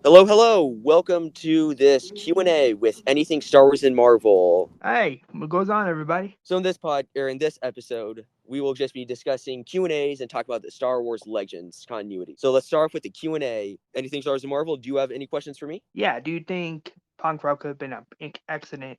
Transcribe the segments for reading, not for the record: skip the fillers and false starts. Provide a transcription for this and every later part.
Hello, hello. Welcome to this Q&A with anything Star Wars and Marvel. Hey, what goes on, everybody? So in this episode, we will just be discussing Q&As and talk about the Star Wars Legends continuity. So let's start off with the Q&A. Anything Star Wars and Marvel? Do you have any questions for me? Yeah, do you think Pong Krell could have been an excellent,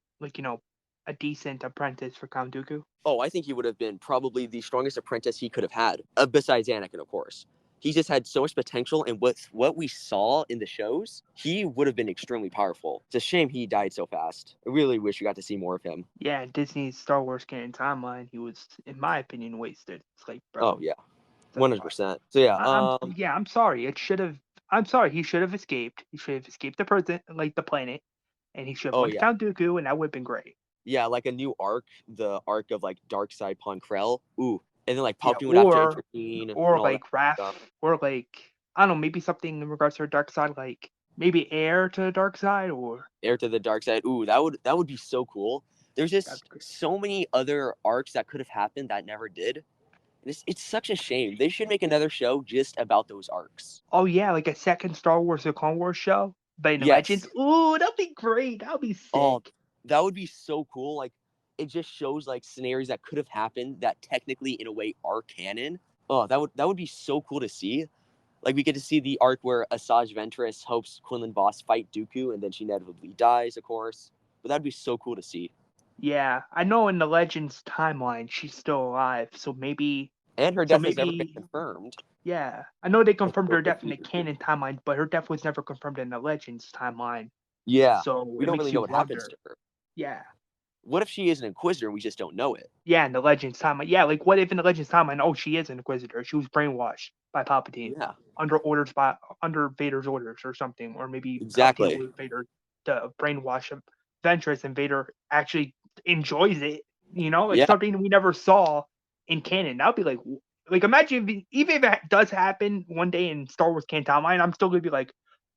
a decent apprentice for Count Dooku? Oh, I think he would have been probably the strongest apprentice he could have had, besides Anakin, of course. He just had so much potential, and with what we saw in the shows, he would have been extremely powerful. It's a shame he died so fast. I really wish we got to see more of him. Yeah, in Disney's Star Wars canon timeline, he was, in my opinion, wasted. It's like, Oh bro, yeah, that's fine. 100%. So yeah, I'm sorry. It should have. I'm sorry. He should have escaped. He should have escaped the person, like the planet, and he should have oh went to yeah, Count Dooku, and that would have been great. yeah, like a new arc, the arc of like Dark Side Ponkrell. Ooh, and then like Yeah, Palpatine would have to intervene and all that like Raph, stuff. or like I don't know, maybe something in regards to her dark side, like maybe heir to the dark side, or Heir to the dark side. Ooh, that would be so cool. There's that's just great. so many other arcs that could have happened that never did. It's such a shame. They should make another show just about those arcs. Oh yeah, like a second Star Wars or Clone Wars show, but in Legends. Yes. Ooh, that'd be great. That'd be Oh, sick. that would be so cool. Like it just shows like scenarios that could have happened that technically in a way are canon. Oh, that would be so cool to see. Like we get to see the arc where Asajj Ventress hopes Quinlan Voss fight Dooku, and then she inevitably dies, of course. But that'd be so cool to see. Yeah, I know in the Legends timeline she's still alive, And her so death has never been maybe, confirmed. yeah. I know they That's confirmed so her death in crazy. the canon timeline, but her death was never confirmed in the Legends timeline. Yeah, So we it don't really makes know you what happens wonder. to her. Yeah. What if she is an Inquisitor and we just don't know it? Yeah, in the Legends timeline. Yeah, like what if in the Legends timeline, oh, she is an Inquisitor. She was brainwashed by Palpatine Yeah, under Vader's orders or something, or maybe Palpatine exactly. orders Vader to brainwash Ventress, and Vader actually enjoys it. Like Yeah, something we never saw in canon. That'd be like imagine even if it does happen one day in Star Wars canon timeline, I'm still gonna be like,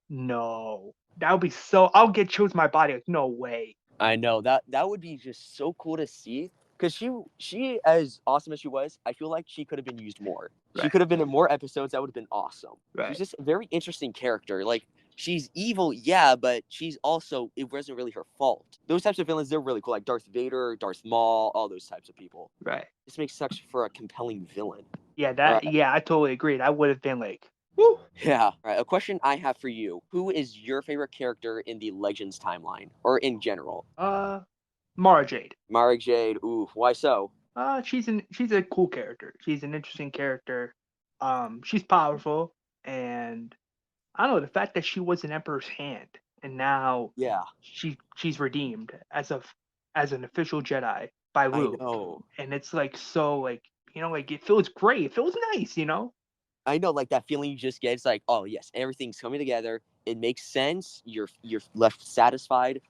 no, that would be so. I'll get chills in my body. Like, no way. I know that would be just so cool to see. Because she as awesome as she was, I feel like she could have been used more. She Right, could have been in more episodes. That would have been awesome. She's right. just a very interesting character. Like she's evil, yeah, but she's also it wasn't really her fault. Those types of villains, they're really cool, like Darth Vader, Darth Maul, all those types of people. Right. This makes such for a compelling villain. Yeah, All right. I totally agree. That would have been like, woo. Yeah. All right. A question I have for you: who is your favorite character in the Legends timeline, or in general? Uh, Mara Jade. Mara Jade. Ooh, why so? She's a cool character. She's an interesting character. She's powerful, and I don't know the fact that she was an Emperor's hand, and now Yeah, she's redeemed as an official Jedi by I Luke, know. and it's like so like like it feels great. It feels nice. I know, like that feeling you just get. It's like, oh yes, everything's coming together. It makes sense. You're left satisfied.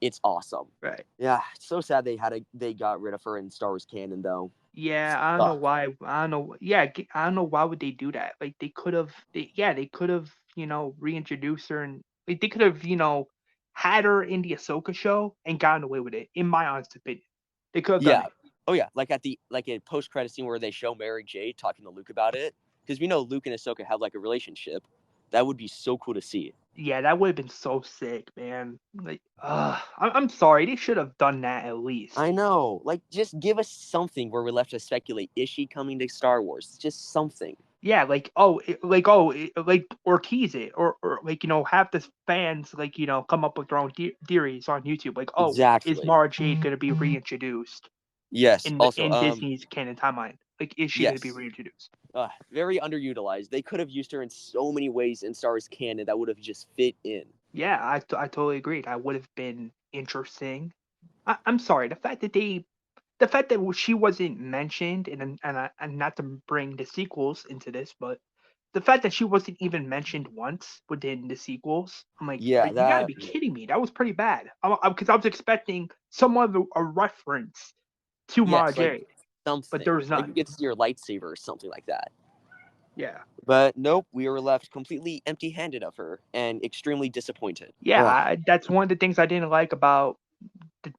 It's awesome. Right. Yeah, it's so sad they got rid of her in Star Wars canon though. Yeah, I don't know Sucked. why. I don't know. Yeah, I don't know why would they do that. Like they could have, reintroduced her, and like they could have, had her in the Ahsoka show and gotten away with it. In my honest opinion, they could have done Yeah. it. Oh yeah, like at the like a post credit scene where they show Mary Jade talking to Luke about it, because we know Luke and Ahsoka have like a relationship. That would be so cool to see. Yeah, that would have been so sick, man. Like, I'm sorry. They should have done that at I least. know. Like, just give us something where we're left to speculate. Is she coming to Star Wars? Just something. Yeah, or tease it, or like have the fans like come up with their own theories on YouTube. Like, oh, is Exactly. Mara Jade gonna be reintroduced Yes. Also, in Disney's canon timeline? Like, is she going to be yes. reintroduced? Very underutilized. They could have used her in so many ways in Star Wars canon that would have just fit in. Yeah, I totally agree. That would have been interesting. I'm sorry, the fact that she wasn't mentioned, and not to bring the sequels into this, but the fact that she wasn't even mentioned once within the sequels, I'm like, Yeah, you got to that. be kidding me. That was pretty bad. Because I was expecting somewhat of a reference to Mara Yes, like Jade, but there something. was Like you none. get to see your lightsaber or something like that. Yeah. But nope, we were left completely empty handed of her and extremely disappointed. Yeah, Ugh. that's one of the things I didn't like about the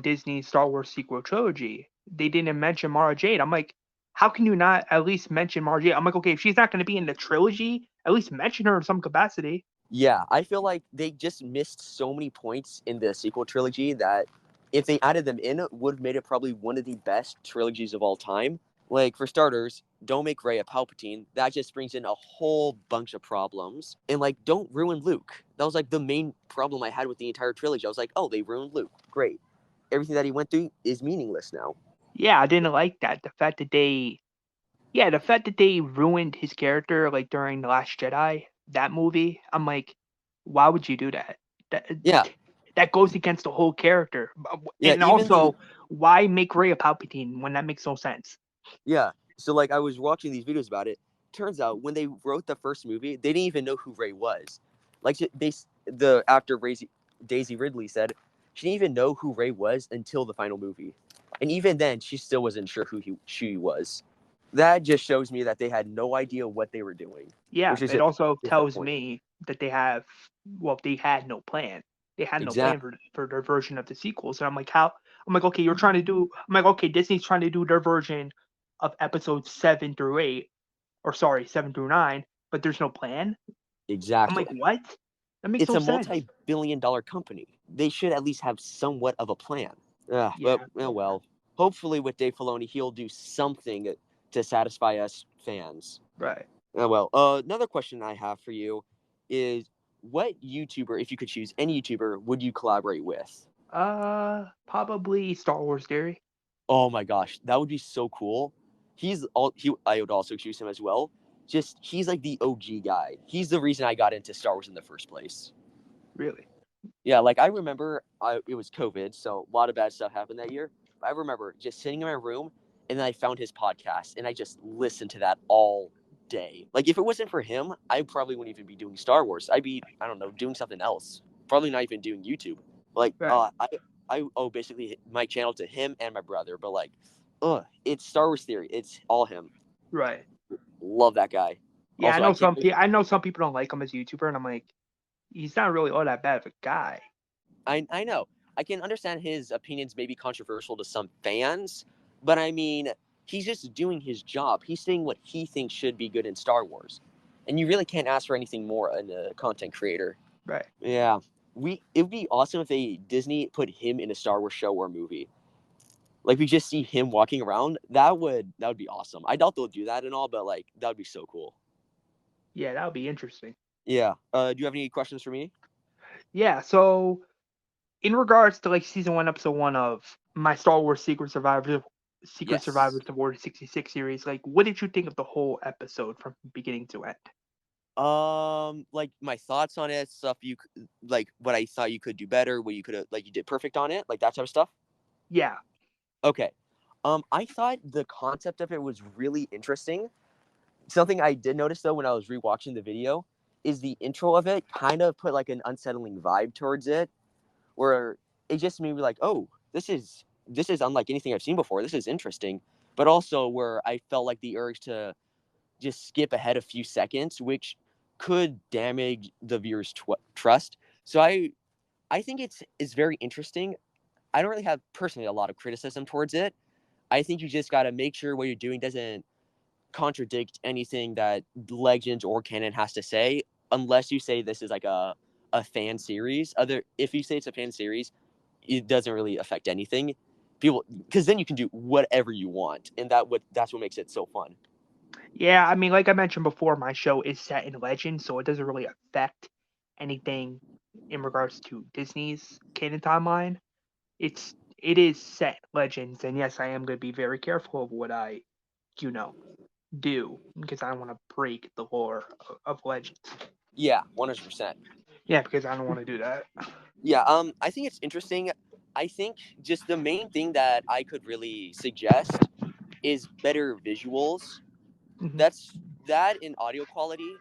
Disney Star Wars sequel trilogy. They didn't mention Mara Jade. I'm like, how can you not at least mention Mara Jade? I'm like, okay, if she's not going to be in the trilogy, at least mention her in some capacity. Yeah, I feel like they just missed so many points in the sequel trilogy that if they added them in, would have made it probably one of the best trilogies of all time. Like, for starters, don't make Rey a Palpatine. That just brings in a whole bunch of problems. And, like, don't ruin Luke. That was, like, the main problem I had with the entire trilogy. I was like, oh, they ruined Luke. Great. Everything that he went through is meaningless now. Yeah, I didn't like that. The fact that they ruined his character like during The Last Jedi, that movie, I'm like, why would you do that? That Yeah, that goes against the whole character. yeah, And even the also, why make Rey a Palpatine when that makes no sense? Yeah. So like I was watching these videos about it. Turns out when they wrote the first movie, they didn't even know who Ray was. Like the actor Daisy Ridley said, she didn't even know who Ray was until the final movie, and even then, she still wasn't sure who she was. That just shows me that they had no idea what they were doing, Yeah, which is it also tells disappointing. me that they had no plan. They had no plan Exactly. for their version of the sequels. And I'm like, how? I'm like, okay, I'm like, okay, Disney's trying to do their version of episodes 7 through 8, or sorry, 7 through 9, but there's no plan. I'm like, Exactly. what? That makes It's no a sense. multi-billion-dollar company. They should at least have somewhat of a plan. But Yeah, oh well. Hopefully, with Dave Filoni, he'll do something to satisfy us fans. right. Oh well. Another question I have for you is, what YouTuber, if you could choose any YouTuber, would you collaborate with? Probably Star Wars Theory. Oh my gosh, that would be so cool. I would also choose him as well. Just he's like the OG guy. He's the reason I got into Star Wars in the first place. Really? Yeah, like I remember it was COVID, so a lot of bad stuff happened that year. I remember just sitting in my room and then I found his podcast and I just listened to that all day. Like if it wasn't for him, I probably wouldn't even be doing Star Wars. I'd be, I don't know, doing something else. Probably not even doing YouTube. Like Right. I owe basically my channel to him and my brother, but like it's Star Wars Theory. It's all him. Right. Love that guy. Yeah, Also, I can't wait. I know some people don't like him as a YouTuber, and I'm like, he's not really all that bad of a guy. I know. I can understand his opinions may be controversial to some fans, but I mean, he's just doing his job. He's saying what he thinks should be good in Star Wars. And you really can't ask for anything more in a content creator. Right. Yeah. It would be awesome if they Disney put him in a Star Wars show or movie. Like we just see him walking around. That would be awesome. I doubt they'll do that and all, but like that would be so cool. Yeah, that would be interesting. Yeah. Do you have any questions for me? Yeah, so in regards to like season 1, episode 1 of my Star Wars Secret Yes. Survivors of Order 66 series, like what did you think of the whole episode from beginning to end? Like my thoughts on it, stuff like what I thought you could do better, what you could have like you did perfect on it, like that type of stuff. Yeah. Okay. I thought the concept of it was really interesting. Something I did notice though when I was rewatching the video is the intro of it kind of put like an unsettling vibe towards it, where it just made me like, oh, this is unlike anything I've seen before. This is interesting, but also where I felt like the urge to just skip ahead a few seconds, which could damage the viewer's trust. So I think it's very interesting. I don't really have personally a lot of criticism towards it. I think you just got to make sure what you're doing doesn't contradict anything that Legends or canon has to say, unless you say this is like a fan series. Other if you say it's a fan series, it doesn't really affect anything. People, because then you can do whatever you want, and that's what makes it so fun. Yeah, I mean, like I mentioned before, my show is set in Legend, so it doesn't really affect anything in regards to Disney's canon timeline. It is set Legends, and yes, I am going to be very careful of what I, you know, do because I don't want to break the lore of Legends. Yeah, 100%. Yeah, because I don't want to do that. Yeah, I think it's interesting. I think just the main thing that I could really suggest is better visuals. Hmm. That's that in audio quality.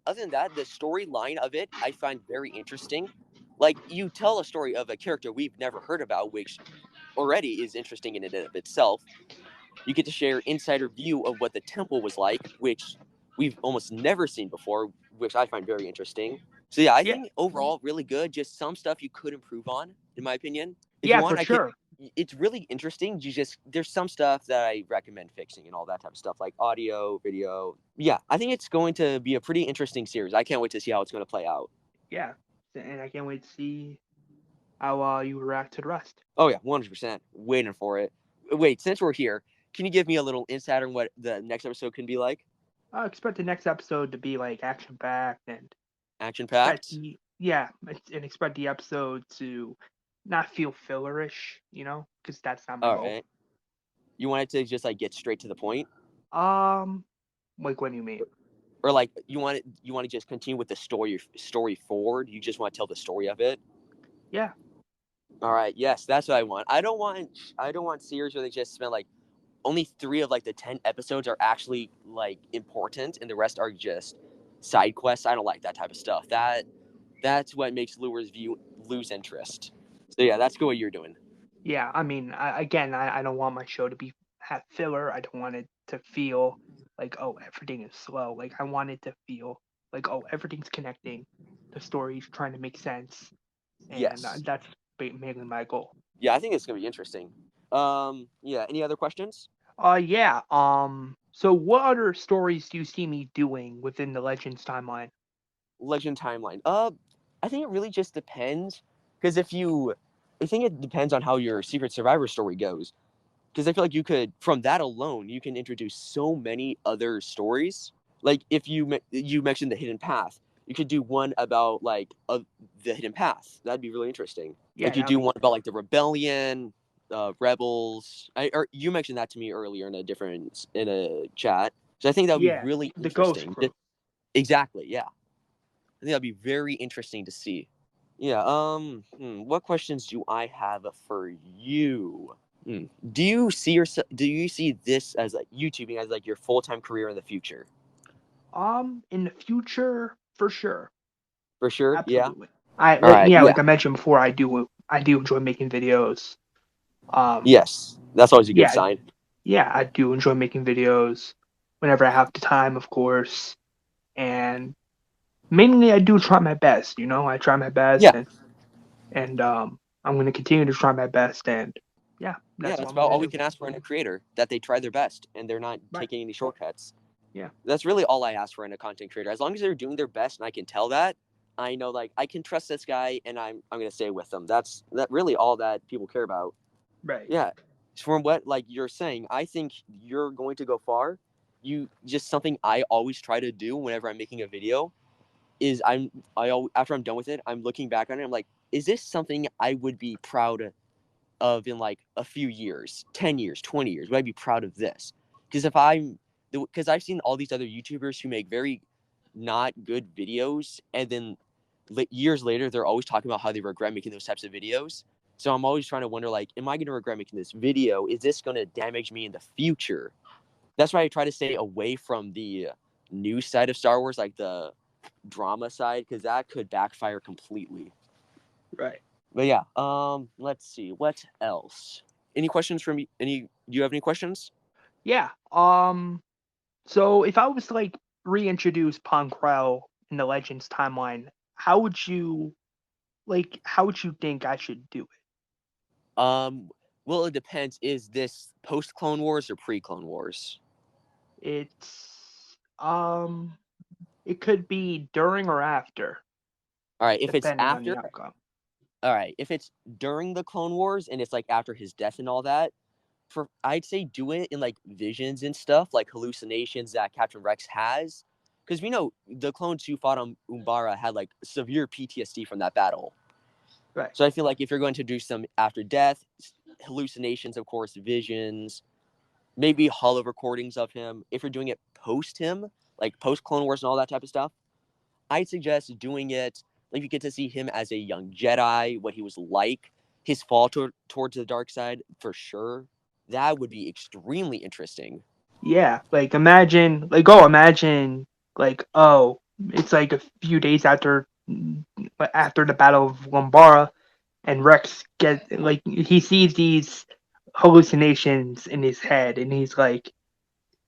Other than that, the storyline of it I find very interesting. Like you tell a story of a character we've never heard about, which already is interesting in and of itself. You get to share insider view of what the temple was like, which we've almost never seen before, which I find very interesting. So yeah, I Yeah, think overall really good. Just some stuff you could improve on, in my opinion. If you yeah, for want, I can. sure. It's really interesting. You just there's some stuff that I recommend fixing and all that type of stuff, like audio, video. Yeah, I think it's going to be a pretty interesting series. I can't wait to see how it's going to play out. Yeah, and I can't wait to see how you react to the rest. Oh yeah, 100%. Waiting for it. Wait, since we're here, can you give me a little insight on what the next episode can be like? I expect the next episode to be like action packed, and Action expect packed. the yeah, and expect the episode to not feel fillerish, because that's not my All goal. right. You want it to just like get straight to the point, Um, like what do you mean? or like you want to just continue with the story forward. You just want to tell the story of it. Yeah, All right. Yes, that's what I want. I don't want series where they just spend like only 3 of like the 10 episodes are actually like important, and the rest are just side quests. I don't like that type of stuff. That's what makes viewers lose interest. So yeah, that's good what you're doing. yeah. I mean, I don't want my show to be have filler. I don't want it to feel like, oh, everything is slow. Like I want it to feel like, oh, everything's connecting. The story's trying to make sense, and Yes. that's mainly my goal. Yeah, I think it's gonna be interesting. Yeah. Any other questions? Yeah. So what other stories do you see me doing within the Legends timeline? Legend timeline. I think it really just depends. Because I think it depends on how your Secret Survivor story goes. Because I feel like you could, from that alone, you can introduce so many other stories. Like if you mentioned the hidden path, you could do one about like the hidden path. That'd be really interesting. Yeah, Like you that'd do be one about like the rebellion, rebels. Or you mentioned that to me earlier in a chat. So I think that would be yeah, really the Ghost interesting. Crew. Exactly. Yeah. I think that'd be very interesting to see. Yeah. What questions do I have for you? Do you see yourself? Do you see this as like YouTubing as like your full time career in the future? In the future, for sure, For sure. Yeah. absolutely. All right. Yeah, Yeah. like I mentioned before, I do enjoy making videos. Um, Yes. That's always a good yeah, sign. yeah, I do enjoy making videos whenever I have the time, of course, and mainly I do try my best. I try my best, Yeah. and I'm gonna continue to try my best, and yeah, Yeah. that's what That's I'm about gonna all we do. can ask for in a creator, that they try their best and they're not Right. taking any shortcuts. Yeah. That's really all I ask for in a content creator. As long as they're doing their best and I can tell that, I know like I can trust this guy and I'm gonna stay with them. That really all that people care about. Right. Yeah. From what like you're saying, I think you're going to go far. You just something I always try to do whenever I'm making a video is after I'm done with it, I'm looking back on it. I'm like, is this something I would be proud of in like a few years, 10 years, 20 years? Would I be proud of this? Because because I've seen all these other YouTubers who make very not good videos, and then years later, they're always talking about how they regret making those types of videos. So I'm always trying to wonder, like, am I going to regret making this video? Is this going to damage me in the future? That's why I try to stay away from the news side of Star Wars, like the drama side, because that could backfire completely. Right. But yeah, let's see what else. Any questions from you? Do you have any questions? Yeah. So if I was to like reintroduce Ponkrell in the Legends timeline, how would you think I should do Um, well, it depends. Is this post Clone Wars or pre Clone Wars? it? It could be during or after, All right, if it's depending on the after, outcome. all right, if it's during the Clone Wars and it's like after his death and all that, for I'd say do it in like visions and stuff, like hallucinations that Captain Rex has, because we know the clones who fought on Umbara had like severe PTSD from that battle. Right. So I feel like if you're going to do some after death hallucinations, of course, visions, maybe hollow recordings of him. If you're doing it post him, like post Clone Wars and all that type of stuff, I'd suggest doing it like you get to see him as a young Jedi, what he was like, his fall towards the dark side for sure. That would be extremely interesting. Yeah. Imagine like, oh, it's like a few days after the Battle of Lumbara, and Rex he sees these hallucinations in his head, and he's like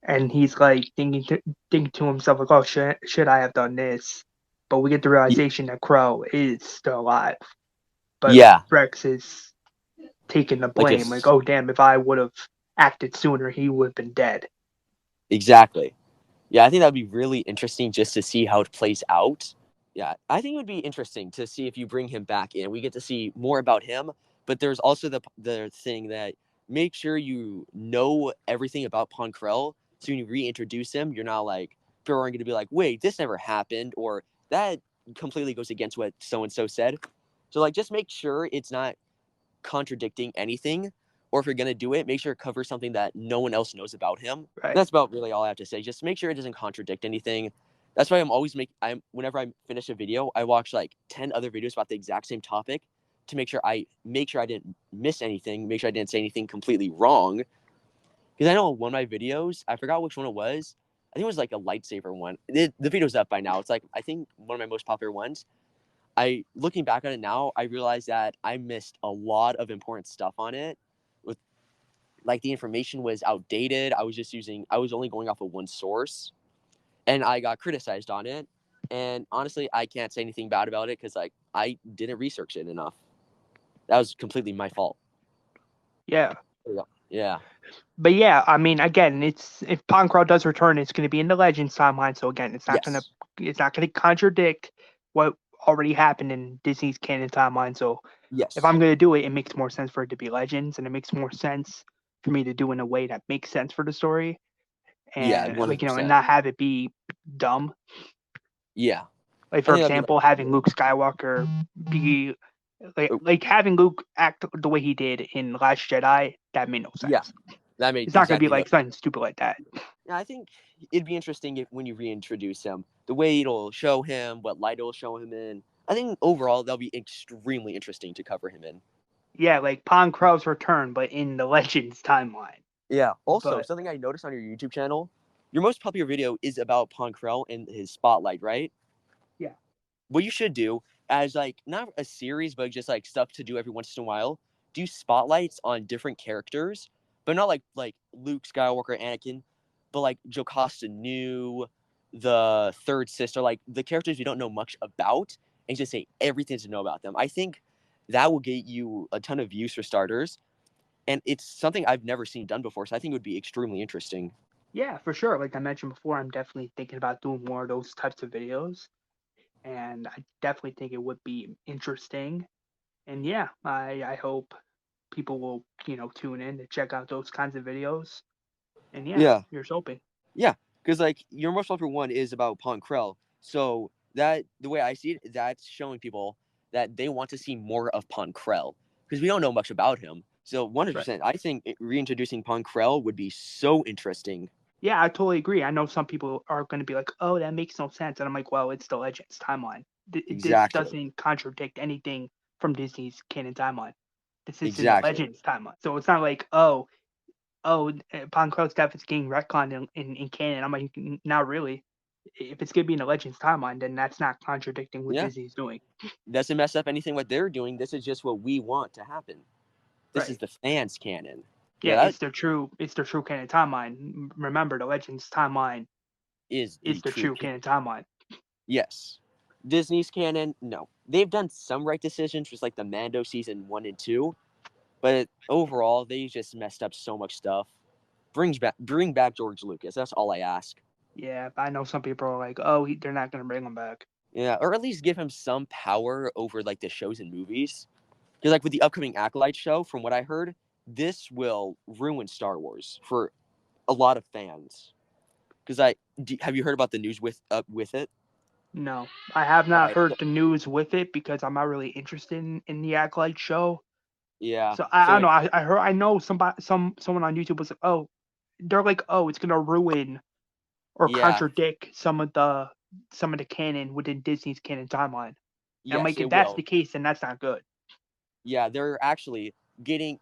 thinking to himself like, oh, should I have done this? But we get the realization that Crow is still alive, but Yeah, Rex is taking the like blame. Like, it's oh damn, if I would have acted sooner, he would have been dead. exactly. Yeah, I think that would be really interesting just to see how it plays out. Yeah, I think it would be interesting to see if you bring him back in. We get to see more about him, but there's also the thing that make sure you know everything about Ponkrell, so when you reintroduce him, you're not like people aren't going to be like, wait, this never happened, or that completely goes against what so and so said. So like, just make sure it's not contradicting anything, or if you're going to do it, make sure it covers something that no one else knows about him. Right. That's about really all I have to say. Just make sure it doesn't contradict anything. That's why I'm whenever I finish a video, I watch like 10 other videos about the exact same topic to make sure I didn't miss anything, make sure I didn't say anything completely wrong. Because I know one of my videos, I forgot which one it was. I think it was like a lightsaber one. The video's up by now. It's like I think one of my most popular ones. I looking back on it now, I realized that I missed a lot of important stuff on it. With like the information was outdated. I was only going off of one source, and I got criticized on it. And honestly, I can't say anything bad about it because like I didn't research it enough. That was completely my fault. Yeah. Yeah. But yeah, I mean, again, it's if Pancraw does return, it's going to be in the Legends timeline. So again, Yes. it's not going to contradict what already happened in Disney's canon timeline. So if Yes. I'm going to do it, it makes more sense for it to be Legends, and it makes more sense for me to do in a way that makes sense for the story, Yeah. and One like hundred and percent. not have it be dumb. Yeah. Like I for think that'd be like example, having Luke Skywalker be oh, like having Luke act the way he did in Last Jedi, that made no yeah. sense. That made It's not going to be exactly no. like something stupid like that. Yeah, I think it'd be interesting when you reintroduce him, the way it'll show him, what light it'll show him in. I think overall that'll be extremely interesting to cover him in. Yeah, like Pong Krell's return, but in the Legends timeline. Yeah. Also, But something I noticed on your YouTube channel, your most popular video is about Ponkrell and his spotlight, right? yeah, What you should do as like not a series, but just like stuff to do every once in a while, do spotlights on different characters, but not like Luke Skywalker, Anakin, but like Jocasta Nu, the third sister, like the characters you don't know much about, and just say everything to know about them. I think that will get you a ton of views for starters, and it's something I've never seen done before. So I think it would be extremely interesting. yeah, for sure. Like I mentioned before, I'm definitely thinking about doing more of those types of videos, and I definitely think it would be interesting. And yeah, I hope people will tune in to check out those kinds of videos. And yeah, Yeah, here's hoping. yeah, because like your most popular one is about Ponkrell, so that the way I see it, that's showing people that they want to see more of Ponkrell because we don't know much about him. So Right. 100%, I think reintroducing Ponkrell would be so interesting. Yeah, I totally agree. I know some people are going to be like, "Oh, that makes no sense," and I'm like, "Well, it's the Legends timeline. This Exactly. doesn't contradict anything from Disney's canon timeline. This is in the Exactly. Legends timeline, so it's not like, Pon Krell's death is getting retconned in canon." I'm like, Not really. If it's going to be in the Legends timeline, then that's not contradicting what Yeah. Disney's doing." Doesn't mess up anything what they're doing. This is just what we want to happen. This is Right. the fans' canon. Yeah, Yeah, that it's their true canon timeline. Remember, the Legends timeline is is the the true true canon. canon timeline. Yes. Disney's canon, no. They've done some right decisions, just like the Mando season 1 and 2. But overall, they just messed up so much stuff. Bring back George Lucas. That's all I ask. Yeah, I know some people are like, "Oh, they're not going to bring him back." Yeah, or at least give him some power over like the shows and movies. Because like with the upcoming Acolyte show, from what I heard, this will ruin Star Wars for a lot of fans. Because have you heard about the news with it? No, I have All not right. heard the news with it because I'm not really interested in the Acolyte show. Yeah. So I So don't know. I know someone on YouTube was like, "Oh, they're like, oh, it's gonna ruin or yeah. contradict some of the canon within Disney's canon timeline." And I'm Yes, like, if it that's will. the case, then that's not good. Yeah, they're actually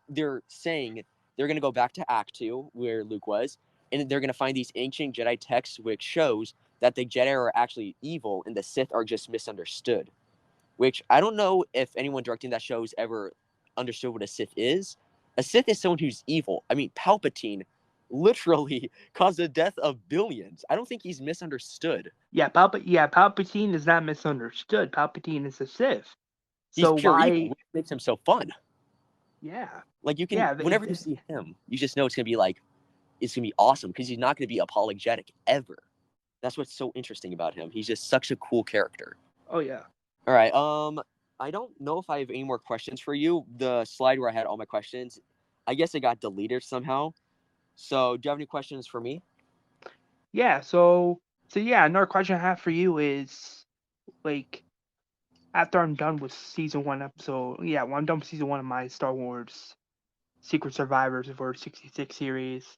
they're saying they're going to go back to Act 2, where Luke was, and they're going to find these ancient Jedi texts, which shows that the Jedi are actually evil and the Sith are just misunderstood. Which I don't know if anyone directing that show has ever understood what a Sith is. A Sith is someone who's evil. I mean, Palpatine literally caused the death of billions. I don't think he's misunderstood. Palpatine is not misunderstood. Palpatine is a Sith. He's So pure evil, why? which makes him so fun. Yeah, Like you can, yeah, whenever you see him, you just know it's gonna be awesome because he's not gonna be apologetic ever. That's what's so interesting about him. He's just such a cool character. Oh yeah. All right. I don't know if I have any more questions for you. The slide where I had all my questions, I guess it got deleted somehow. So, do you have any questions for me? Yeah. So yeah, another question I have for you is like after I'm done with season one episode, yeah, when I'm done with season one of my Star Wars Secret Survivors of Order 66 series,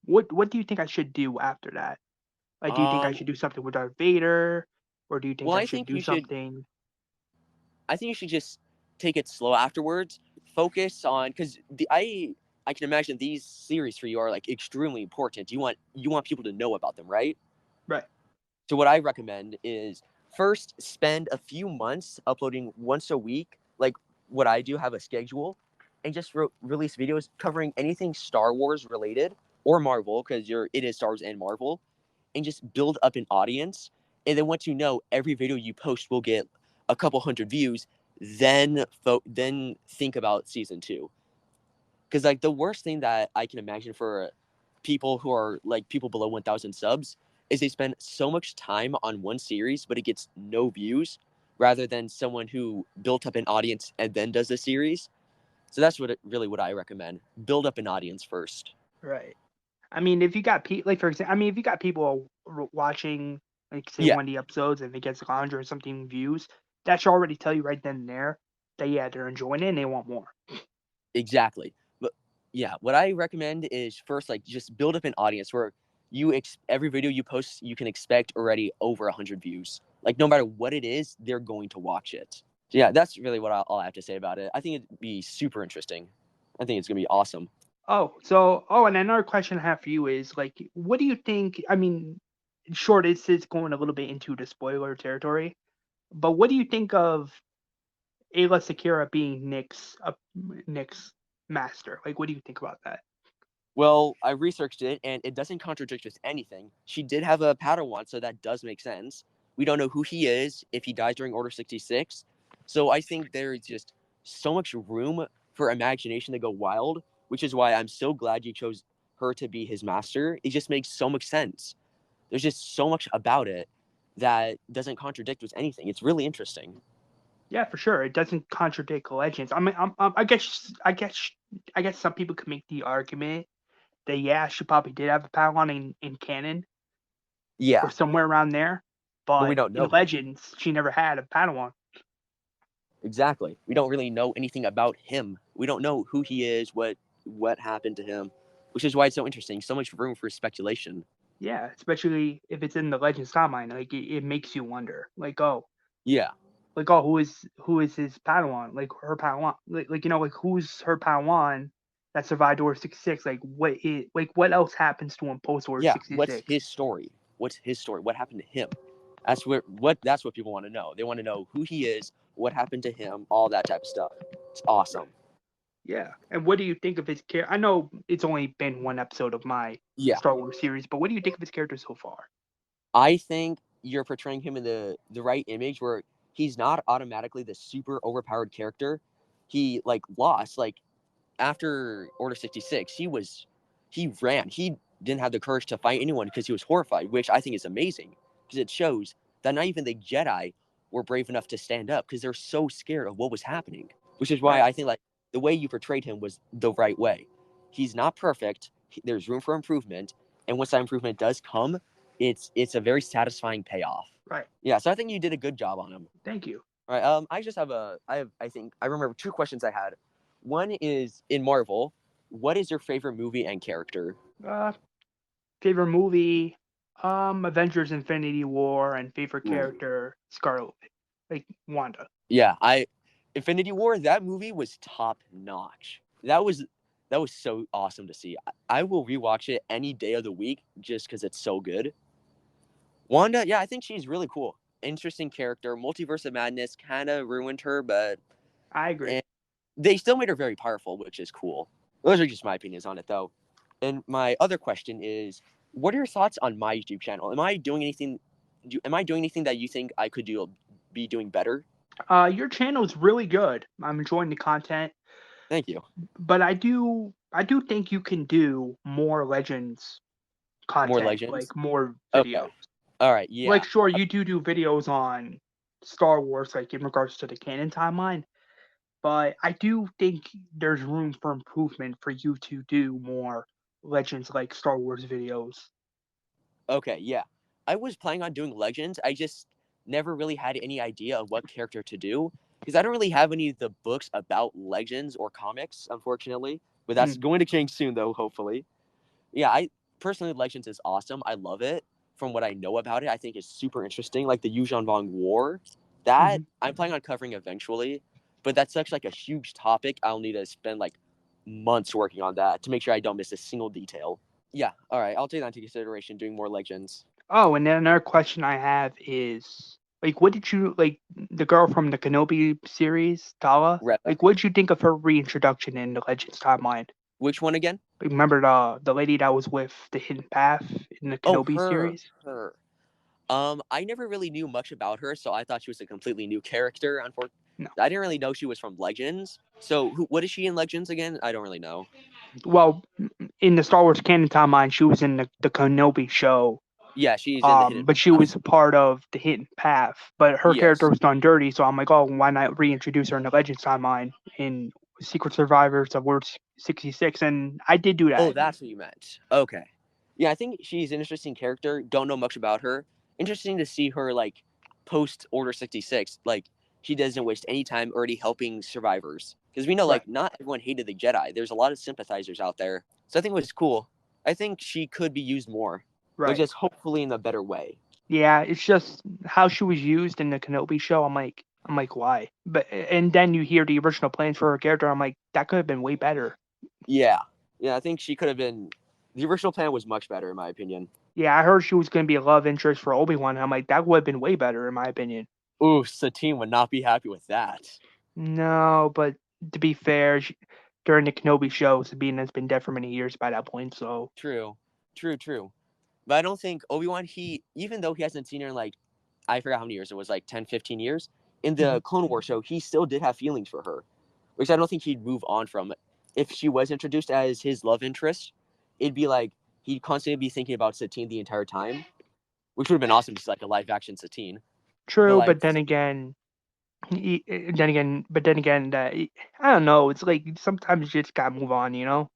what do you think I should do after that? Like, do you think I Um, should do something with Darth Vader, or do you think well, I should do something? I think you should just take it slow afterwards. Focus on because I can imagine these series for you are like extremely important. You want people to know about them, right? Right. So what I recommend is first spend a few months uploading once a week, like what I do, have a schedule, and just release videos covering anything Star Wars related or Marvel, because it is Star Wars and Marvel, and just build up an audience. And then once you know every video you post will get a couple hundred views, then think about season two. Because like the worst thing that I can imagine for people who are like people below 1,000 subs is they spend so much time on one series, but it gets no views, rather than someone who built up an audience and then does the series. So that's really what I recommend. Build up an audience first. Right. I mean, if you got people, like for example, I mean, if you got people watching, like say Yeah, one of the episodes and it gets like 100 or something views, that should already tell you right then and there that yeah, they're enjoying it and they want more. exactly. But yeah, what I recommend is first like just build up an audience where every video you post you can expect already over 100 views. Like no matter what it is, they're going to watch it. So yeah, that's really what all I have to say about it. I think it'd be super interesting. I think it's gonna be awesome. And another question I have for you is like, what do you think? I mean, sure, this is going a little bit into the spoiler territory, but what do you think of Ayla Secura being Nick's master? Like, what do you think about that? Well, I researched it and it doesn't contradict with anything. She did have a Padawan, so that does make sense. We don't know who he is if he dies during Order 66. So I think there's just so much room for imagination to go wild, which is why I'm so glad you chose her to be his master. It just makes so much sense. There's just so much about it that doesn't contradict with anything. It's really interesting. Yeah, for sure. It doesn't contradict Legends. I mean, I guess some people could make the argument that yeah, she probably did have a Padawan in canon or Yeah, somewhere around there, but we but don't in know that. Legends, she never had a Padawan. Exactly. We don't really know anything about him. We don't know who he is, what happened to him, which is why it's so interesting. So much room for speculation. Yeah, especially if it's in the Legends timeline, like it makes you wonder, Yeah, who is his Padawan, like her Padawan, like who's her Padawan that survived Order 66? Like what else happens to him post Order yeah. What's 66? his story? What's his story? What happened to him? That's what people want to know. They want to know who he is, what happened to him, all that type of stuff. It's Right. awesome. Yeah. And what do you think of his character? I know it's only been one episode of my Yeah, Star Wars series, but what do you think of his character so far? I think you're portraying him in the right image where he's not automatically the super overpowered character. He like lost like after Order 66, he ran. He didn't have the courage to fight anyone because he was horrified, which I think is amazing because it shows that not even the Jedi were brave enough to stand up because they're so scared of what was happening. Which is why Right. I think like the way you portrayed him was the right way. He's not perfect. There's room for improvement, and once that improvement does come, it's a very satisfying payoff. Right. Yeah, so I think you did a good job on him. Thank you. All right. I just have I think I remember two questions I had. One is in Marvel, what is your favorite movie and character? Uh, Favorite movie, Avengers: Infinity War, and favorite Ooh. character Scarlet, like Wanda. Yeah, I Infinity War, that movie was top notch. That was so awesome to see. I will rewatch it any day of the week just because it's so good. Wanda, yeah, I think she's really cool. Interesting character. Multiverse of Madness kind of ruined her, but I agree. eh, they still made her very powerful, which is cool. Those are just my opinions on it, though. And my other question is, what are your thoughts on my YouTube channel? Am I doing anything? Am I doing anything that you think I could be doing better? Your channel is really good. I'm enjoying the content, Thank you. but I do think you can do more Legends More content, legends. like more Okay. videos. All right, yeah. Like, sure, you do videos on Star Wars, like in regards to the canon timeline, but I do think there's room for improvement for you to do more Legends like Star Wars videos. Okay, yeah. I was planning on doing Legends. I just never really had any idea of what character to do because I don't really have any of the books about Legends or comics, unfortunately. But that's Mm, going to change soon, though, hopefully. Yeah, I personally Legends is awesome. I love it. From what I know about it, I think it's super interesting. Like the Yuuzhan Vong War, that mhm. I'm planning on covering eventually. But that's such like a huge topic. I'll need to spend like months working on that to make sure I don't miss a single detail. Yeah, all right. I'll take that into consideration doing more Legends. Oh, and then another question I have is like, what did you like the girl from the Kenobi series, Tala? Reva. Like, what did you think of her reintroduction in the Legends timeline? Which one again? Like, remember the lady that was with the Hidden Path in the Oh, Kenobi her. series? Her. I never really knew much about her, so I thought she was a completely new character. Unfortunately, No. I didn't really know she was from Legends. So, what is she in Legends again? I don't really know. Well, in the Star Wars canon timeline, she was in the Kenobi show. Yeah, she's in the Hidden But she Path. was a part of the Hidden Path. But her character Yes. was done dirty, so I'm like, oh, why not reintroduce her in the Legends timeline in Secret Survivors of World 66? And I did do Oh, that. that's what you meant. Okay. Yeah, I think she's an interesting character. Don't know much about her. Interesting to see her like post Order 66. Like she doesn't waste any time already helping survivors. Because we know Right, like not everyone hated the Jedi. There's a lot of sympathizers out there. So I think it was cool. I think she could be used more, but right. just hopefully in a better way. Yeah, it's just how she was used in the Kenobi show. I'm like, why? But and then you hear the original plans for her character. I'm like, that could have been way better. Yeah. Yeah, I think she could have been the original plan was much better in my opinion. Yeah, I heard she was going to be a love interest for Obi-Wan. I'm like, that would have been way better in my opinion. Ooh, Satine would not be happy with that. No, but to be fair, during the Kenobi show, Sabine has been dead for many years by that point. So True. True, true. But I don't think Obi-Wan, he, even though he hasn't seen her in like, I forgot how many years, it was like 10, 15 years, in mhm. the Clone War show, he still did have feelings for her, which I don't think he'd move on from. If she was introduced as his love interest, it'd be like he'd constantly be thinking about Satine the entire time, which would have been awesome to see like a live action Satine. But True, like, but then again, that I don't know. It's like sometimes you just gotta move on, you know.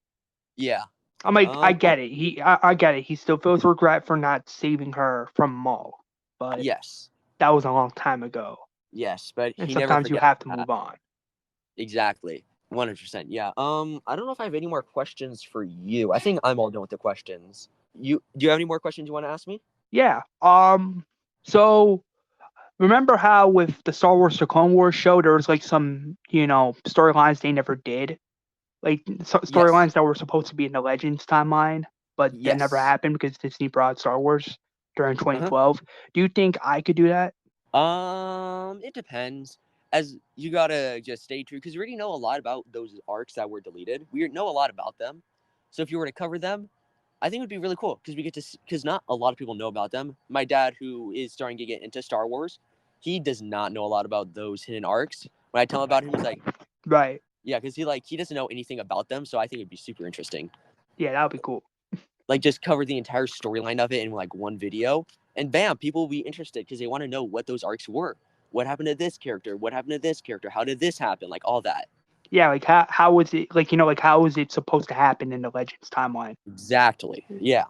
yeah, I'm like, I um, get it. I get it. He still feels regret for not saving her from Maul, but yes, that was a long time ago, yes, but and he never sometimes you forgets have to that. move on. Exactly. 100%. Yeah. I don't know if I have any more questions for you. I think I'm all done with the questions. You do you have any more questions you want to ask me? Yeah. So remember how with the Star Wars: The Clone Wars show, there was like some, storylines they never did, like Yes. storylines that were supposed to be in the Legends timeline, but that never Yes. happened because Disney brought Star Wars during Uh-huh. 2012. Do you think I could do that? It depends. As you gotta just stay true because we already know a lot about those arcs that were deleted. We know a lot about them. So if you were to cover them, I think it would be really cool because we get to because not a lot of people know about them. My dad, who is starting to get into Star Wars, he does not know a lot about those hidden arcs. When I tell him about him, he's like, Right. yeah, because he doesn't know anything about them, so I think it'd be super interesting. Yeah, that would be cool. Like just cover the entire storyline of it in like one video, and bam, people will be interested because they want to know what those arcs were. What happened to this character? What happened to this character? How did this happen? Like all that. Yeah, like how was it like like how was it supposed to happen in the Legends timeline? Exactly. Yeah.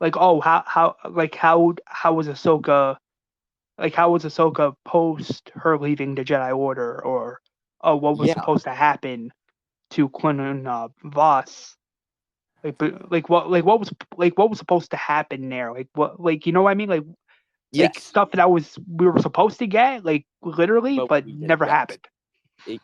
Like oh how was Ahsoka post her leaving the Jedi Order, or oh what was Yeah. supposed to happen to Quinlan Voss? Like what was supposed to happen there? Like what, like, you know what I mean? Like Yes. stuff that was we were supposed to get, like literally, But but we didn't never get. happened.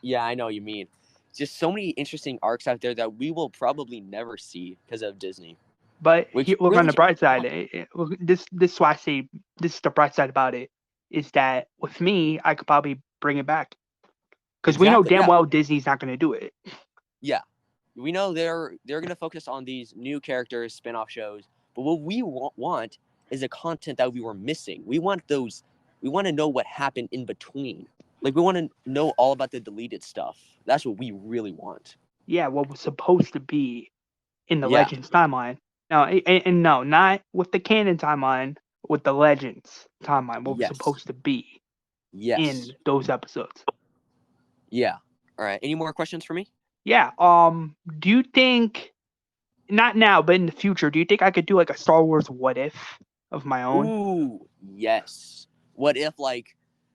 Yeah, I know what you mean. Just so many interesting arcs out there that we will probably never see because of Disney, But which look on really the changes bright the side. fun. Look, this is why I say this is the bright side about it, is that with me, I could probably bring it back because we know Exactly. damn Yeah. well Disney's not going to do it. Yeah. We know they're gonna focus on these new characters, spin-off shows, but what we want is the content that we were missing. We want those. We want to know what happened in between. Like we want to know all about the deleted stuff. That's what we really want. Yeah, what was supposed to be in the Yeah. Legends timeline. No, and no, not with the canon timeline. with the Legends timeline, what was Yes. supposed to be Yes. in those episodes. Yeah. All right. Any more questions for me? Yeah. Do you think not now, but in the future, do you think I could do like a Star Wars what if of my own? Ooh, yes. What if like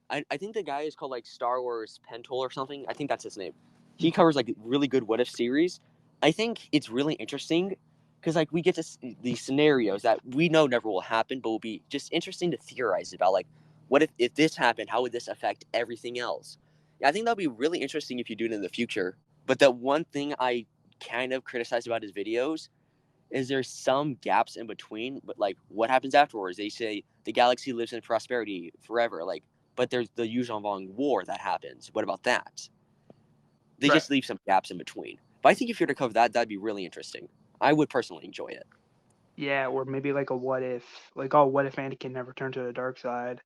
I think the guy is called like Star Wars Pentool or something. I think that's his name. He Okay. covers like really good what if series. I think it's really interesting because like we get to see these scenarios that we know never will happen, but will be just interesting to theorize about. Like, what if this happened? How would this affect everything else? Yeah, I think that'll be really interesting if you do it in the future. But the one thing I kind of criticize about his videos is there some gaps in between, but like what happens afterwards? They say the galaxy lives in prosperity forever, like, but there's the usual ongoing war that happens. What about that? They Right. just leave some gaps in between. But I think if you were to cover that, that'd be really interesting. I would personally enjoy it. Yeah, or maybe like a what if, like, oh, what if Anakin never turned to the dark side, or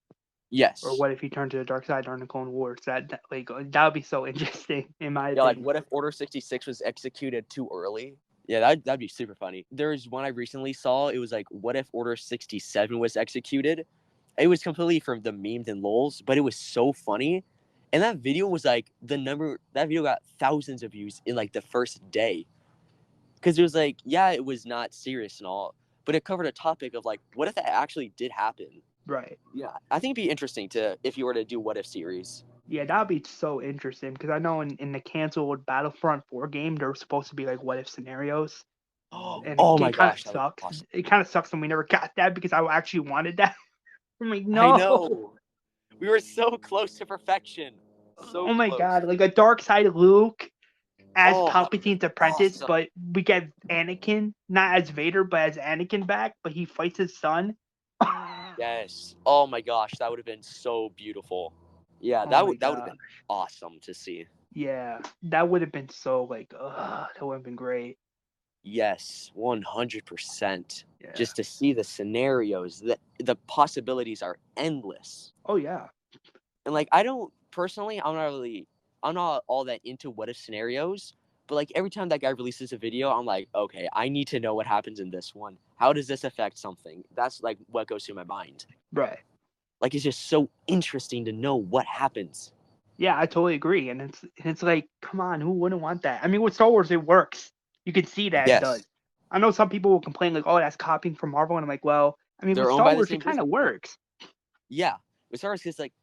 Yes. what if he turned to the dark side during the Clone Wars? That would be so interesting, in my Yeah, like opinion. what if Order 66 was executed too early? Yeah, that'd be super funny. There's one I recently saw. It was like, what if Order 67 was executed? It was completely from the memes and lols, but it was so funny. And that video was like that video got thousands of views in like the first day. Because it was like, yeah, it was not serious and all, but it covered a topic of like, what if that actually did happen? Right. Yeah, I think it'd be interesting to if you were to do what if series. Yeah, that would be so interesting because I know in the canceled Battlefront 4 game, there were supposed to be like what if scenarios, and Oh my it kind of gosh, that would be sucks. awesome. It kind of sucks, and we never got that because I actually wanted that. I'm like, I no. know. We were so close to perfection. So Oh my close. god, like a dark side Luke as Oh, that would have Palpatine's been apprentice, awesome. but we get Anakin not as Vader, but as Anakin back, but he fights his son. Yes. Oh my gosh, that would have been so beautiful. Yeah, Oh my that would have been god. awesome to see. Yeah, that would have been so like, that would have been great. Yes, 100%. Yeah. Just to see the scenarios, the possibilities are endless. Oh yeah. And like I don't personally, I'm not all that into what if scenarios, but like every time that guy releases a video, I'm like, okay, I need to know what happens in this one. How does this affect something? That's like what goes through my mind. Right. Like it's just so interesting to know what happens. Yeah, I totally agree. And it's like, come on, who wouldn't want that? I mean, with Star Wars, it works. You can see that it does. Yes, I know some people will complain like, oh, that's copying from Marvel, and I'm like, well, I mean, with they're owned Star by the Wars, it same kind of business. works. Yeah, as far as because like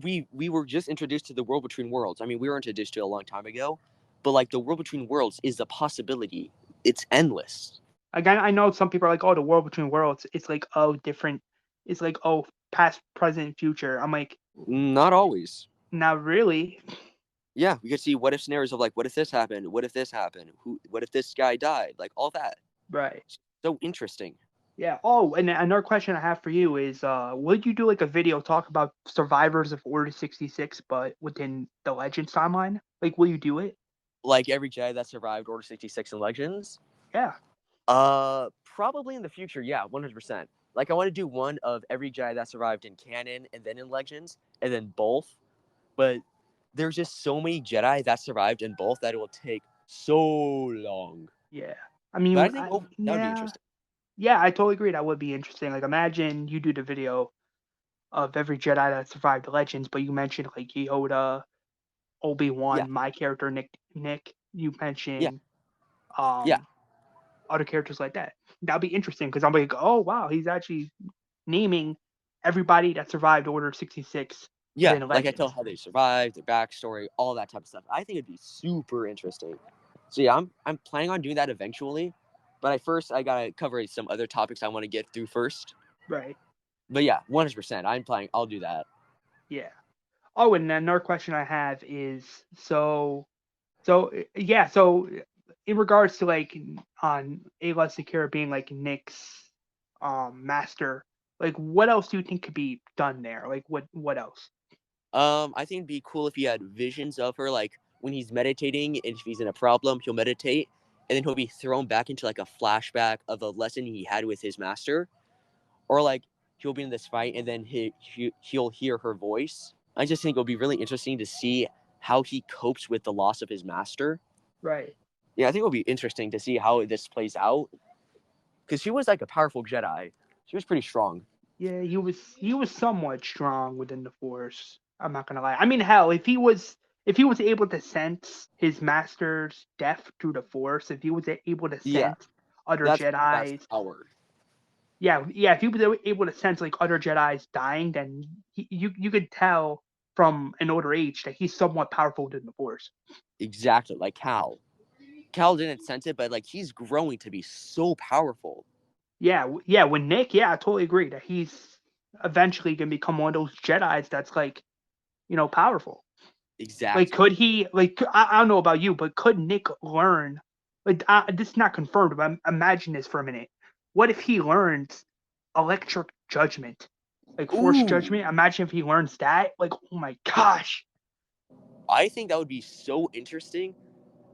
we were just introduced to the world between worlds. I mean, we were introduced to it a long time ago, but like the world between worlds is a possibility. It's endless. Again, I know some people are like, oh, the world between worlds, it's like, oh, different. It's like, oh, past, present, future. I'm like, Not always. not really. Yeah, we could see what if scenarios of like, what if this happened? What if this happened? What if this guy died? Like all that. Right. So interesting. Yeah. Oh, and another question I have for you is, would you do like a video talk about survivors of Order 66, but within the Legends timeline? Like, will you do it? Like every Jedi that survived Order 66 and Legends. Yeah. Probably in the future. Yeah, 100%. Like I want to do one of every Jedi that survived in canon and then in Legends and then both. But there's just so many Jedi that survived in both that it will take so long. Yeah. I But I mean, think that would be yeah. interesting. Yeah, I totally agree. That would be interesting. Like, imagine you do the video of every Jedi that survived Legends, but you mentioned like Yoda, Obi Yeah, Wan, my character Nick. You yeah, mentioned yeah, um other characters like that. That'd be interesting because I'm like, oh wow, he's actually naming everybody that survived Order 66 yeah. within Like I tell Legends. how they survived, their backstory, all that type of stuff. I think it'd be super interesting. So yeah, I'm planning on doing that eventually. But I gotta cover some other topics I want to get through first. Right. But yeah, 100%. I'm planning. I'll do that. Yeah. Oh, and another question I have is yeah, so in regards to like on Ayla Secure being like Nick's master, like what else do you think could be done there? Like what else? I think it'd be cool if he had visions of her, like when he's meditating, and if he's in a problem, he'll meditate, and then he'll be thrown back into like a flashback of a lesson he had with his master, or like he'll be in this fight, and then he'll hear her voice. I just think it'll be really interesting to see how he copes with the loss of his master. Right. Yeah, I think it'll be interesting to see how this plays out, because she was like a powerful Jedi. She was pretty strong. Yeah, he was somewhat strong within the Force. I'm not gonna lie. I mean, hell, if he was able to sense his master's death through the Force, if he was able to Yeah, sense other that's the best Jedi's, power. yeah, if he was able to sense like other Jedi's dying, then you could tell from an older age that he's somewhat powerful within the Force. Exactly, like Cal. Cal didn't sense it, but like he's growing to be so powerful. Yeah, yeah. With Nick, yeah, I totally agree that he's eventually gonna become one of those Jedi's that's like powerful. Like, Exactly. could he? Like, I don't know about you, but could Nick learn? Like, this is not confirmed, but imagine this for a minute. What if he learns electric judgment, like force Ooh, judgment? Imagine if he learns that. Like, oh my gosh. I think that would be so interesting.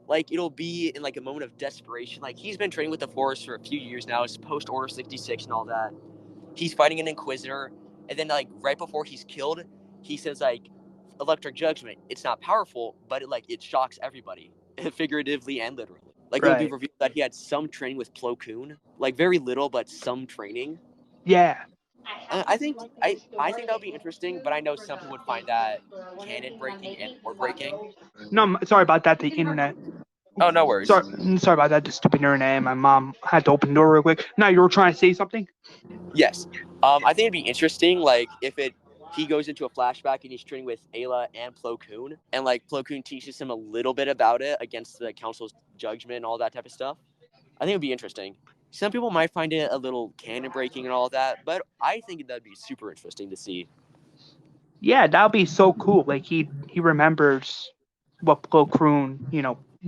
Like it'll be in like a moment of desperation. Like he's been training with the Force for a few years now. It's post Order 66 and all that. He's fighting an Inquisitor, and then like right before he's killed, he says like, "Electric judgment. It's not powerful, but it shocks everybody, figuratively and literally." Like it would be Right. revealed that he had some training with Plo Koon, like very little, but some training. Yeah. I think that would be interesting, but I know some people would find that canon breaking and lore breaking. No, sorry about that. The internet. Oh, no worries. Sorry about that. The stupid internet. My mom had to open the door real quick. Now you were trying to say something. Yes. I think it'd be interesting, like if it he goes into a flashback and he's training with Ayla and Plo Koon, and like Plo Koon teaches him a little bit about it against the Council's judgment and all that type of stuff. I think it'd be interesting. Some people might find it a little canon breaking and all that, but I think that'd be super interesting to see. Yeah, that'll be so cool. Like he remembers what Plo Koon,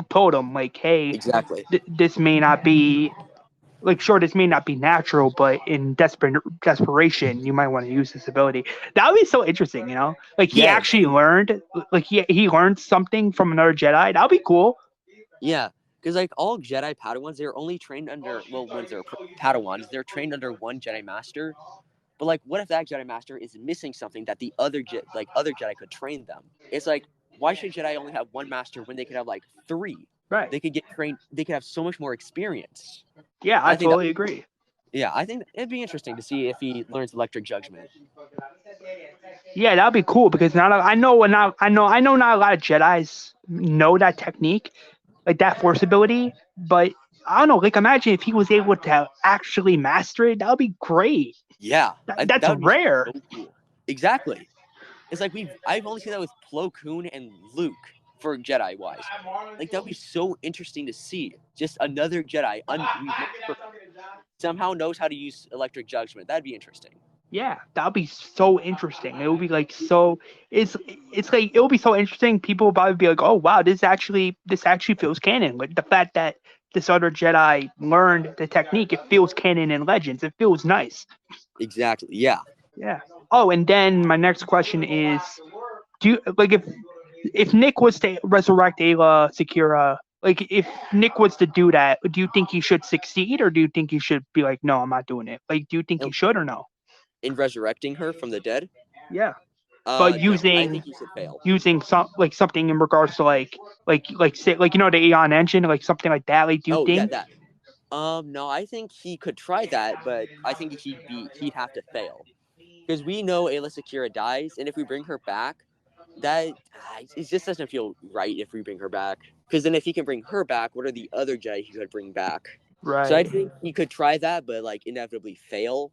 told him. Like, hey, Exactly. this may not be like sure, this may not be natural, but in desperation, you might want to use this ability. That would be so interesting. Like he Yes. actually learned, like he learned something from another Jedi. That'd be cool. Yeah. Because like all Jedi Padawans, they're only trained under when they're Padawans, they're trained under one Jedi Master. But like, what if that Jedi Master is missing something that the other Jedi could train them? It's like, why should Jedi only have one master when they could have like three? Right. They could get trained. They could have so much more experience. Yeah, I I think that, totally agree. yeah, I think it'd be interesting to see if he learns electric judgment. Yeah, that'd be cool because now I know not a lot of Jedi's know that technique, like that force ability, but I don't know. Like, imagine if he was able to actually master it. That would be great. Yeah, That's that would be rare. so cool. Exactly. It's like I've only seen that with Plo Koon and Luke for Jedi wise. Like that would be so interesting to see. Just another Jedi we've never somehow knows how to use electric judgment. That'd be interesting. Yeah, that'd be so interesting. It would be like so. It's like it would be so interesting. People would probably be like, "Oh wow, this actually feels canon." Like the fact that this other Jedi learned the technique, it feels canon in Legends. It feels nice. Exactly. Yeah. Yeah. Oh, and then my next question is, do you like if Nick was to resurrect Ayla Secura? Like, if Nick was to do that, do you think he should succeed, or do you think he should be like, no, I'm not doing it? Like, do you think he In, should or no? in resurrecting her from the dead, Yeah. But no, I think using he should fail. something in regards to like say like the Aeon engine, like something like that. Like, do you Oh yeah, think? that. No, I think he could try that, but I think he'd have to fail because we know Ayla Secura dies, and if we bring her back, that it just doesn't feel right if we bring her back. Because then if he can bring her back, what are the other Jedi he could bring back? So I Right. think he could try that, but like inevitably fail.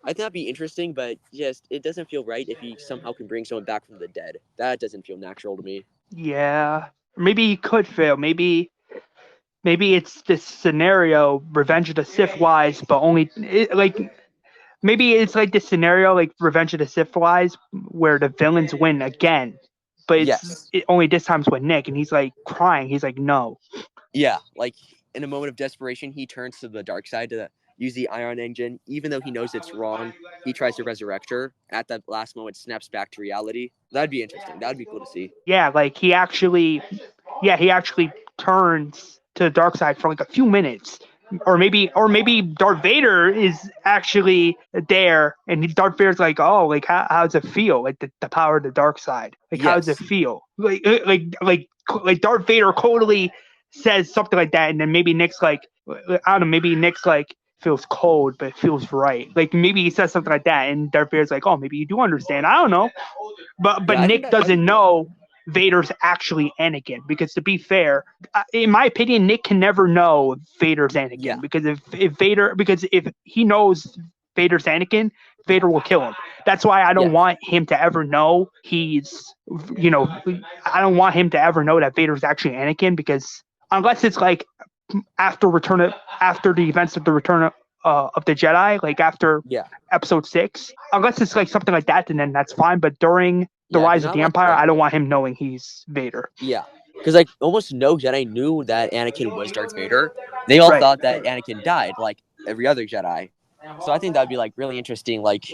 I think that'd be interesting, but just it doesn't feel right if he somehow can bring someone back from the dead. That doesn't feel natural to me. Yeah. Maybe he could fail. Maybe it's this scenario, Revenge of the Sith wise, but only like maybe it's like this scenario, like Revenge of the Sith wise, where the villains win again, but Yes. only this time's with Nick, and he's like crying. He's like, no. Yeah, like in a moment of desperation, he turns to the dark side to use the ion engine, even though he knows it's wrong. He tries to resurrect her. At that last moment, snaps back to reality. That'd be interesting. That'd be cool to see. Yeah, like he actually turns to the dark side for like a few minutes. Or maybe Darth Vader is actually there, and Darth Vader's like, oh, like how does it feel? Like the power of the dark side. Like how does it Yes. feel? Like Darth Vader totally says something like that, and then maybe Nick's like, I don't know, maybe Nick's like feels cold, but it feels right. Like maybe he says something like that, and Darth Vader's like, "Oh, maybe you do understand." I don't know, but Yeah, I think Nick that doesn't know Vader's actually Anakin because to be fair, in my opinion, Nick can never know Vader's yeah, Anakin because if he knows Vader's Anakin, Vader will kill him. That's why I don't yes, want him to ever know he's you know I don't want him to ever know that Vader's actually Anakin because unless it's like after the events of the Return of the Jedi, like after yeah, Episode 6, unless it's like something like that, then that's fine. But during the yeah. Because Rise of not the like Empire, I don't want him knowing he's Vader. yeah, because like almost no Jedi knew that Anakin was Darth Vader. They all Right. thought that Anakin died, like every other Jedi. So I think that would be like really interesting. Like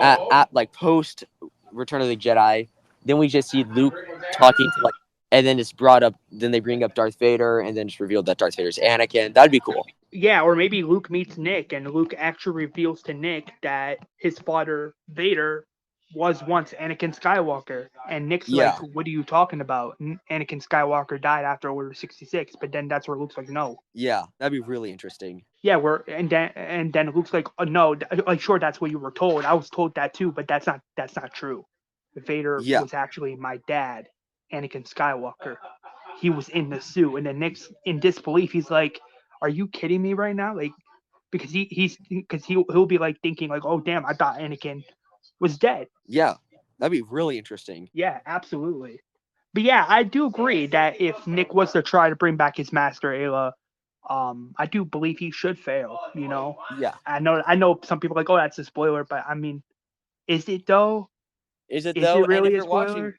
at like post Return of the Jedi, then we just see Luke talking to like, and then it's brought up. Then they bring up Darth Vader, and then it's revealed that Darth Vader's Anakin. That'd be cool. Yeah, or maybe Luke meets Nick, and Luke actually reveals to Nick that his father Vader was once Anakin Skywalker, and Nick's like, Yeah, "What are you talking about? Anakin Skywalker died after Order 66." But then that's where Luke's like, "No." yeah, that'd be really interesting. Yeah, we're and then Luke's like, oh, "No, like sure, that's what you were told. I was told that too, but that's not true. Vader Yeah, was actually my dad, Anakin Skywalker. He was in the suit." And then Nick's in disbelief. He's like, "Are you kidding me right now?" Like because he'll be like thinking like, "Oh damn, I thought Anakin was dead." yeah, that'd be really interesting. Yeah, absolutely. But yeah, I do agree that if Nick was to try to bring back his master Ayla, I do believe he should fail. Yeah, I know some people are like, oh, that's a spoiler, but I mean, is it though? is it Is it though? And really if a you're watching, spoiler?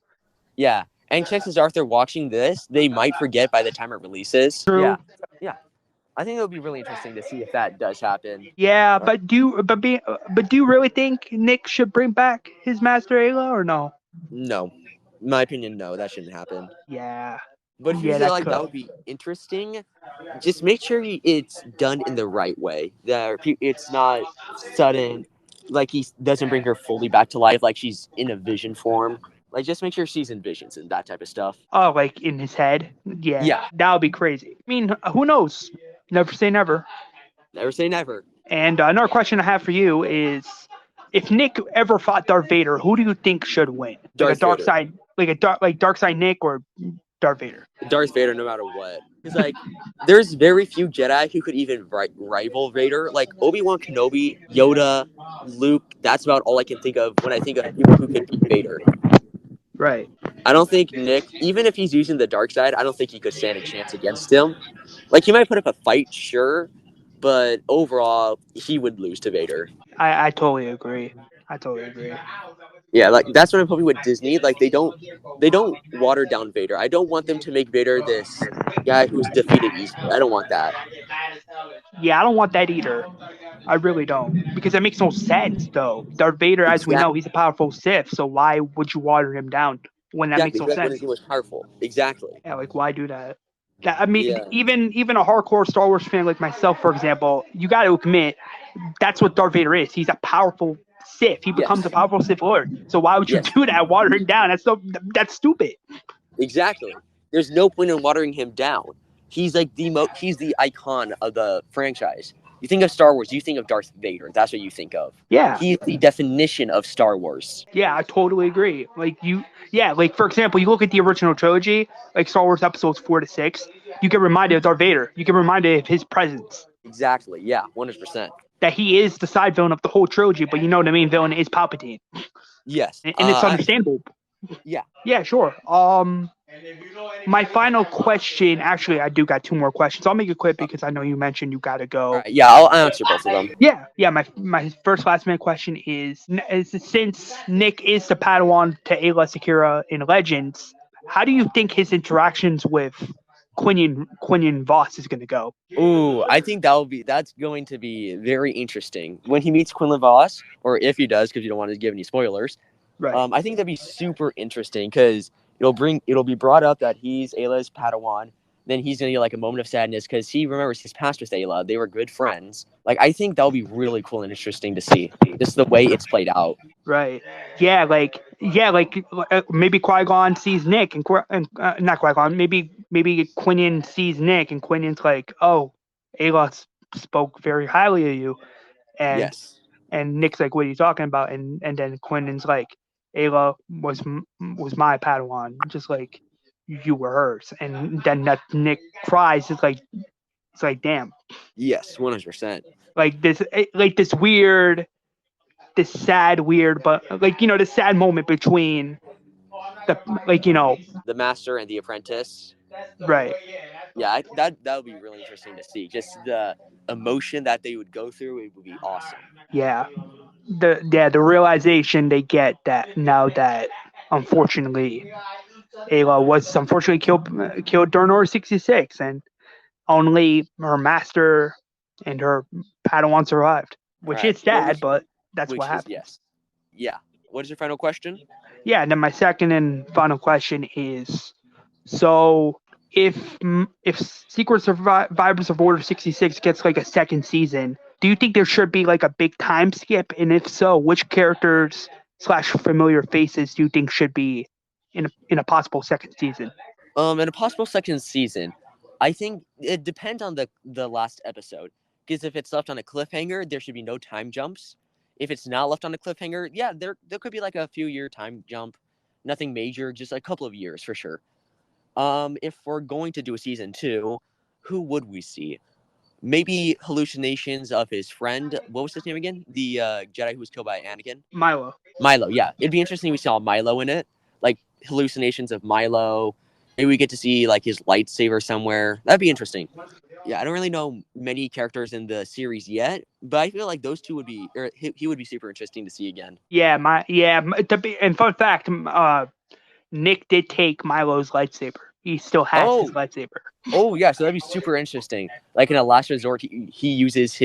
yeah, and chances are if they're watching this, they might forget by the time it releases. Yeah, True. yeah. I think it would be really interesting to see if that does happen. Yeah, Uh, but do you really think Nick should bring back his master Ayla or no? no, in my opinion, no, that shouldn't happen. Yeah, But if you yeah, feel that like that could. would be interesting, just make sure it's done in the right way. That it's not sudden, like he doesn't bring her fully back to life, like she's in a vision form. Like just make sure she's in visions and that type of stuff. Oh, like in his head. Yeah, Yeah, that would be crazy. I mean, who knows? Never say never. never say never. And another question I have for you is, if Nick ever fought Darth Vader, who do you think should win? Like a Darth Vader. dark side Nick or Darth Vader? Darth Vader, no matter what. Because like, there's very few Jedi who could even rival Vader. Like Obi-Wan Kenobi, Yoda, Luke. That's about all I can think of when I think of people who could beat Vader. Right. I don't think Nick, even if he's using the dark side, I don't think he could stand a chance against him. Like he might put up a fight, sure, but overall he would lose to Vader. I totally agree. I totally agree. Yeah, like that's what I'm hoping with Disney. Like they don't water down Vader. I don't want them to make Vader this guy who's defeated easily. I don't want that. Yeah, I don't want that either. I really don't. Because that makes no sense, though. Darth Vader, as we know, Exactly. he's a powerful Sith, so why would you water him down when that makes Exactly. no Back when sense? he was powerful. Exactly. Yeah, like why do that? I mean, Yeah. even a hardcore Star Wars fan like myself, for example, you got to admit that's what Darth Vader is. He's a powerful Sith. He becomes a Yes. powerful Sith Lord. So why would you Yes. do that? Water him down? That's stupid. Exactly. There's no point in watering him down. He's like he's the icon of the franchise. You think of Star Wars, you think of Darth Vader. That's what you think of. Yeah, He's the definition of Star Wars. yeah, I totally agree. Yeah, like for example, you look at the original trilogy, like Star Wars episodes 4 to 6. You get reminded of Darth Vader. You get reminded of his presence. Exactly. Yeah. 100%. That he is the side villain of the whole trilogy, but you know the main villain is Palpatine, Yes. and it's understandable. Yeah. Yeah, sure. My final question, actually, I do got two more questions. I'll make it quick because I know you mentioned you got to All go. right. Yeah. I'll answer both of them. Yeah. My first last minute question is since Nick is the Padawan to Ayla Secura in Legends, how do you think his interactions with Quinion Voss is going to go? Ooh, I think that's going to be very interesting when he meets Quinlan Voss, or if he does, because you don't want to give any spoilers. Right. I think that'd be super interesting because it'll be brought up that he's Ayla's Padawan. Then he's gonna get like a moment of sadness because he remembers his past with Ayla. They were good friends. Like I think that'll be really cool and interesting to see just the way it's played out. Right. Maybe Qui-Gon sees Nick and not Qui-Gon. Maybe Quinion sees Nick and Quinion's like, oh, Ayla's spoke very highly of you, and Yes. Nick's like, what are you talking about? And then Quentin's like, Ayla was my Padawan, just like you were hers. And then that Nick cries. It's like damn, Yes, 100%. like this weird, this sad weird, but like this sad moment between the like The master and the apprentice. right. Yeah, that would be really interesting to see. Just the emotion that they would go through, it would be awesome. Yeah, the realization they get that now that unfortunately Ayla was unfortunately killed during Order 66, and only her master and her Padawan survived, All which right. is sad, but that's what Which is happens. yes. Yeah. What is your final question? Yeah, and then my second and final question is: so if Secret Survivors of Order 66 gets like a second season, do you think there should be like a big time skip? And if so, which characters slash familiar faces do you think should be in a possible second season? In a possible second season, I think it depends on the last episode. Because if it's left on a cliffhanger, there should be no time jumps. If it's not left on a cliffhanger, yeah, there could be like a few year time jump. Nothing major, just a couple of years for sure. If we're going to do a season two, who would we see? Maybe hallucinations of his friend. What was his name again? The Jedi who was killed by Anakin. Milo. Milo. Yeah, it'd be interesting if we saw Milo in it, like hallucinations of Milo. Maybe we get to see like his lightsaber somewhere. That'd be interesting. Yeah, I don't really know many characters in the series yet, but I feel like those two would be, or he would be super interesting to see again. Yeah, and fun fact, Nick did take Milo's lightsaber. He still has his Oh, lightsaber. oh yeah, so that'd be super interesting. Like in a last resort, he uses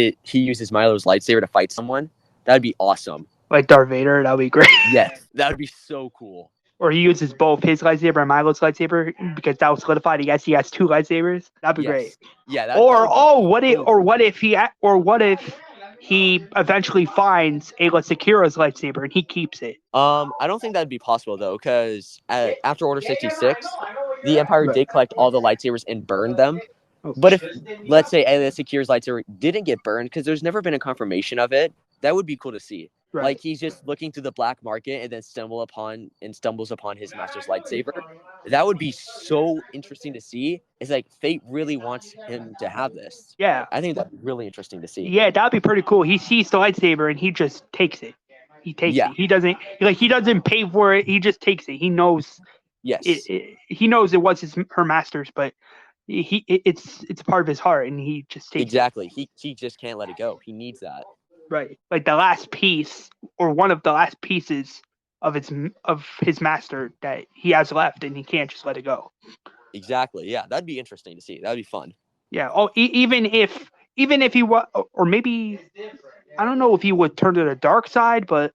Milo's lightsaber to fight someone. That'd be awesome. Like Darth Vader, that would be great. Yes, that would be so cool. Or he uses both his lightsaber and Milo's lightsaber because that was solidified. He has two lightsabers. That'd be great. Yes, yeah, that Or would be so cool. what if he eventually finds Ayla Secura's lightsaber and he keeps it? I don't think that'd be possible though, because after Order 66, the Empire Right. did collect all the lightsabers and burn them. Oh, But if, let's say, Alias Secur's lightsaber didn't get burned, because there's never been a confirmation of it, that would be cool to see. right. Like he's just looking through the black market and then stumbles upon his master's lightsaber. That would be so interesting to see. It's like fate really wants him to have this. Yeah. I think that's really interesting to see. Yeah, that'd be pretty cool. He sees the lightsaber and he just takes it. He takes Yeah. it. He doesn't pay for it. He just takes it. He knows Yes. he knows it was her master's, but it's part of his heart and he just takes Exactly. He just can't let it go. He needs that. it. Right. Like the last piece or one of the last pieces of his master that he has left and he can't just let it go. Exactly. Yeah, that'd be interesting to see. That'd be fun. Yeah. Oh, even if he was, or maybe I don't know if he would turn to the dark side, but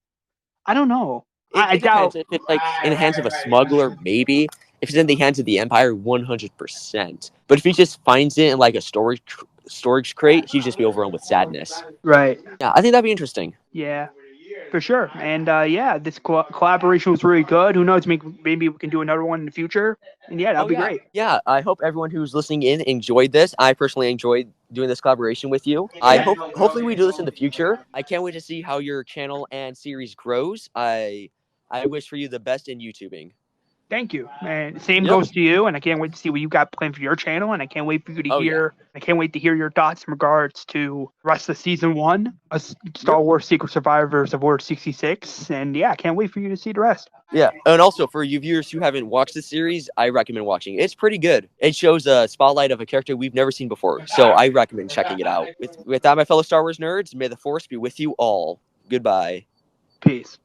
I don't know. I It doubt. depends. If it's like in the hands of a smuggler, maybe. If it's in the hands of the Empire, 100%. But if he just finds it in like a storage crate, he'd just be overrun with sadness. Right. Yeah, I think that'd be interesting. Yeah. For sure. And yeah, this collaboration was really good. Who knows? Maybe we can do another one in the future. And yeah, that'd Oh be yeah, great. yeah. I hope everyone who's listening in enjoyed this. I personally enjoyed doing this collaboration with you. Hopefully we do this in the future. I can't wait to see how your channel and series grows. I wish for you the best in YouTubing. Thank you. And same Yep. goes to you. And I can't wait to see what you got planned for your channel. And I can't wait for you to Oh, hear. I can't wait to hear your thoughts in regards to the rest of season one of Star Wars Secret Survivors of Order 66. And yeah, I can't wait for you to see the rest. Yeah, and also for you viewers who haven't watched the series, I recommend watching it. It's pretty good. It shows a spotlight of a character we've never seen before, so I recommend checking it out. With that, my fellow Star Wars nerds, may the Force be with you all. Goodbye. Peace.